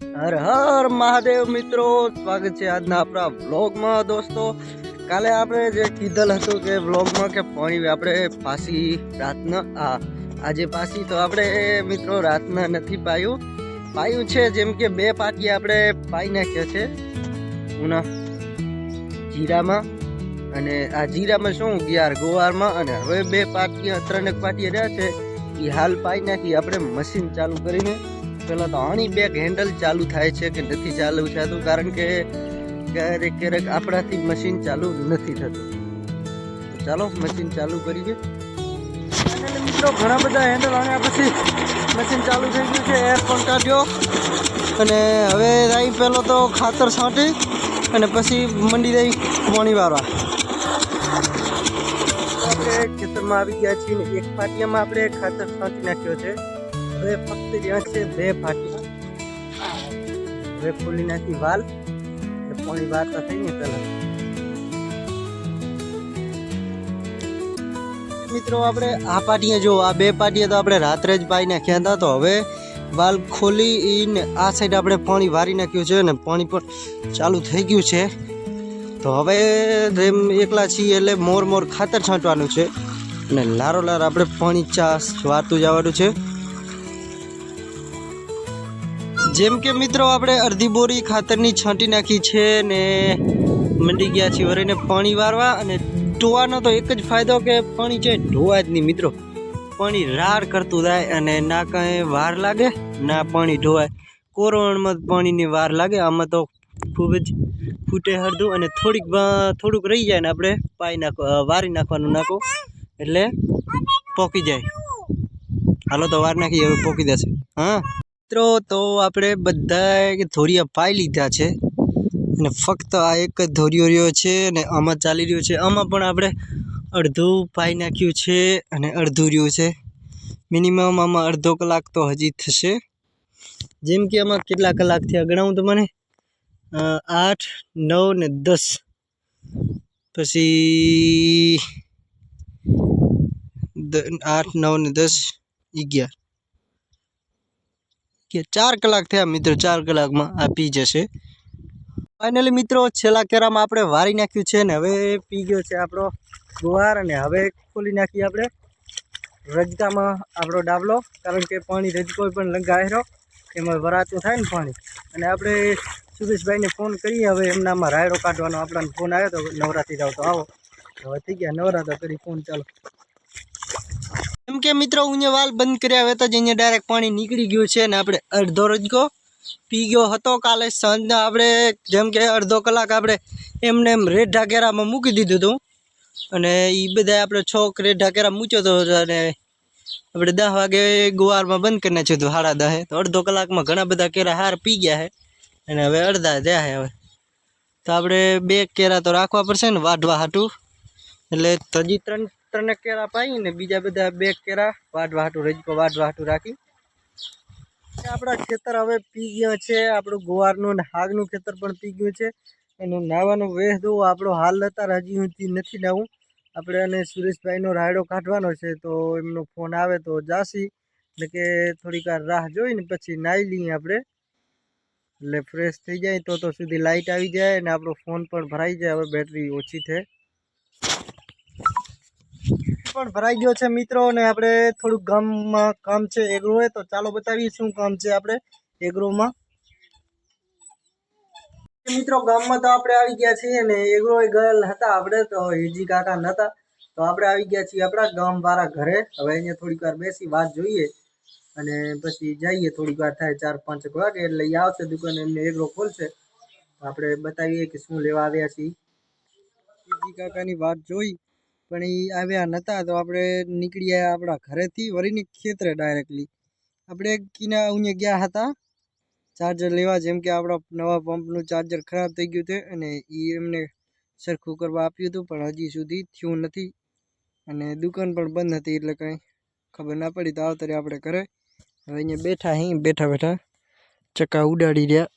હર હર મહાદેવ મિત્રો, સ્વાગત છે આજના આપણા વ્લોગમાં। દોસ્તો, કાલે આપણે જે કીધેલ હતું કે વ્લોગમાં કે પાણી આપણે પાસી રાતના આજે પાસી તો આપણે મિત્રો રાતના નથી પાયું છે। જેમ કે બે પાટી આપણે પાઈ નાખ્યા છે ઉના જીરામાં, અને આ જીરામાં શું યાર ગોવારમાં, અને હવે બે પાટી ત્રણેક પાટી રહ્યા છે એ હાલ પાઈ નાખી આપણે મશીન ચાલુ કરીને। પેલા તો આની બેગ હેન્ડલ ચાલુ થાય છે કે નથી ચાલુ થતું, કારણ કે ક્યારેક ક્યારેક આપણાથી મશીન ચાલુ નથી થતું। તો ચાલો મશીન ચાલુ કરીએ। અને મિત્રો ઘણા બધા હેન્ડલ આણ્યા પછી મશીન ચાલુ થઈ ગયું છે। એર પણ કાઢ્યો અને હવે અહીં પેલો તો ખાતર છાંટી અને પછી મંડી દઈ પાણી વાળવા। આપણે ખેતરમાં આવી ગયા છીએ ને એક પાટિયામાં આપણે ખાતર છાંટી નાખ્યો છે। હવે ફક્ત જ્યાં છે બે પાટી, હવે ખોલી નાખી વાલ, પાણી વારતા થઈ ને પેલા મિત્રો આપણે આ પાટીએ જો આ બે પાટીએ તો આપણે રાત્રે જ પાઈ નાખ્યા હતા। તો હવે વાલ ખોલી આ સાઈડ આપણે પાણી વારી નાખ્યું છે અને પાણી પણ ચાલુ થઈ ગયું છે। તો હવે જેમ એકલા છીએ એટલે મોર ખાતર છાંટવાનું છે અને લારો લાર આપણે પાણી વારતું જવાનું છે। જેમ કે મિત્રો આપણે અડધી બોરી ખાતરની છાંટી નાખી છે ને મંડી ગયા છીએ વરીને પાણી વારવા। અને ટોવાનો તો એક જ ફાયદો કે પાણી છે ઢોવાય જ નહીં મિત્રો, પાણી રાર કરતું જાય અને ના કાંઈ વાર લાગે ના પાણી ઢોવાય। કોરવણમાં પાણીની વાર લાગે, આમાં તો ખૂબ જ ફૂટે હળદું અને થોડુંક રહી જાય ને આપણે વારી નાખવાનું નાખું એટલે પોકી જાય। હાલો તો વાર નાખી, હવે પોકી જશે। હા મિત્રો, તો આપણે બધા ધોરિયા પાઈ લીધા છે અને ફક્ત આ એક જ ધોરિયો રહ્યો છે અને આમાં ચાલી રહ્યું છે। આમાં પણ આપણે અડધું પાઈ નાખ્યું છે અને અડધું રહ્યું છે। મિનિમમ આમાં અડધો કલાક તો હજી થશે। જેમ કે આમાં કેટલા કલાક થયા ગણાવું તો મને 8, 9 ને 10 પછી 8, 9 ને 10, 11 કે 4 કલાક થયા મિત્રો। 4 કલાકમાં આ પી જશે ફાઇનલી મિત્રો। છેલ્લા કેરામાં આપણે વારી નાખ્યું છે ને હવે પી ગયો છે આપણો ગુવાર। અને હવે ખોલી નાખીએ આપણે રજકામાં આપણો ડાબલો, કારણ કે પાણી રજકો પણ લગાવ્યો એમાં વરાતું થાય ને પાણી। અને આપણે સુરેશભાઈને ફોન કરીએ, હવે એમનામાં રાયડો કાઢવાનો આપણને ફોન આવ્યો તો નવરાત્રી જાવ તો આવો, હવે થઈ ગયા નવરાત્રા કરી ફોન ચાલો। એમ કે મિત્રો અહીંયા વાલ બંધ કર્યા હવે તો જ અહીંયા ડાયરેક્ટ પાણી નીકળી ગયું છે ને આપણે અડધો રજકો પી ગયો હતો કાલે સાંજના। આપણે જેમ કે અડધો કલાક આપણે એમને એમ રેઢા કેરામાં મૂકી દીધું હતું અને એ બધા આપણે 6 રેઢા કેરા મૂક્યો હતો અને આપણે 10 વાગે ગુવારમાં બંધ કરી નાખ્યું હતું 10:30। તો અડધો કલાકમાં ઘણા બધા કેરા હાર પી ગયા છે અને હવે અડધા રહ્યા છે। હવે તો આપણે 2 કેરા તો રાખવા પડશે ને વાઢવા હાટું, એટલે હજી 3 કેરા પાઈ ને બીજા બધા 2 કેરા વાઢવા હાટું રજકો વાઢવા હાટું રાખી। આપણા ખેતર હવે પી ગયા છે, આપણું ગુવારનું અને હાગનું ખેતર પણ પી ગયું છે। એનું નાવાનું વેહ દો આપણો હાલ અત્યારે હજી સુધી નથી નાવું આપણે। અને સુરેશભાઈનો રાયડો કાઢવાનો છે, તો એમનો ફોન આવે તો જાસી, એટલે કે થોડીક વાર રાહ જોઈને પછી નાહી લઈએ આપણે, એટલે ફ્રેશ થઈ જાય તો સુધી લાઇટ આવી જાય અને આપણો ફોન પણ ભરાઈ જાય। હવે બેટરી ઓછી છે પણ ભરાઈ ગયો છે મિત્રો। અને આપણે થોડુંક ગામમાં કામ છે એગ્રો હોય, તો ચાલો બતાવીએ શું કામ છે આપણે એગ્રોમાં। મિત્રો ગામમાં તો આપણે આવી ગયા છીએ ને એગ્રો ગયેલ હતા આપણે, તો હિજી કાકા નહોતા, તો આપણે આવી ગયા છીએ આપણા ગામવાળા ઘરે। હવે અહીંયા થોડીક વાર બેસી વાત જોઈએ અને પછી જઈએ, થોડીક વાર થાય 4-5 વાગે એટલે એ આવશે દુકાને, એમને એગ્રો ખોલશે, આપણે બતાવીએ કે શું લેવા આવ્યા છીએ। હિજી કાકાની વાત જોઈ પણ એ આવ્યા નહોતા, તો આપણે નીકળી આવ્યા આપણા ઘરેથી વળીને ખેતરે ડાયરેક્ટલી। આપણે કિના અહીંયા ગયા હતા ચાર્જર લેવા, જેમ કે આપણા નવા પંપનું ચાર્જર ખરાબ થઈ ગયું છે અને એ એમને સરખું કરવા આપ્યું હતું પણ હજી સુધી થયું નથી અને દુકાન પણ બંધ હતી એટલે કંઈ ખબર ના પડી। તો આવતરે આપણે ઘરે હવે અહીંયા બેઠા ચક્કા ઉડાડી રહ્યા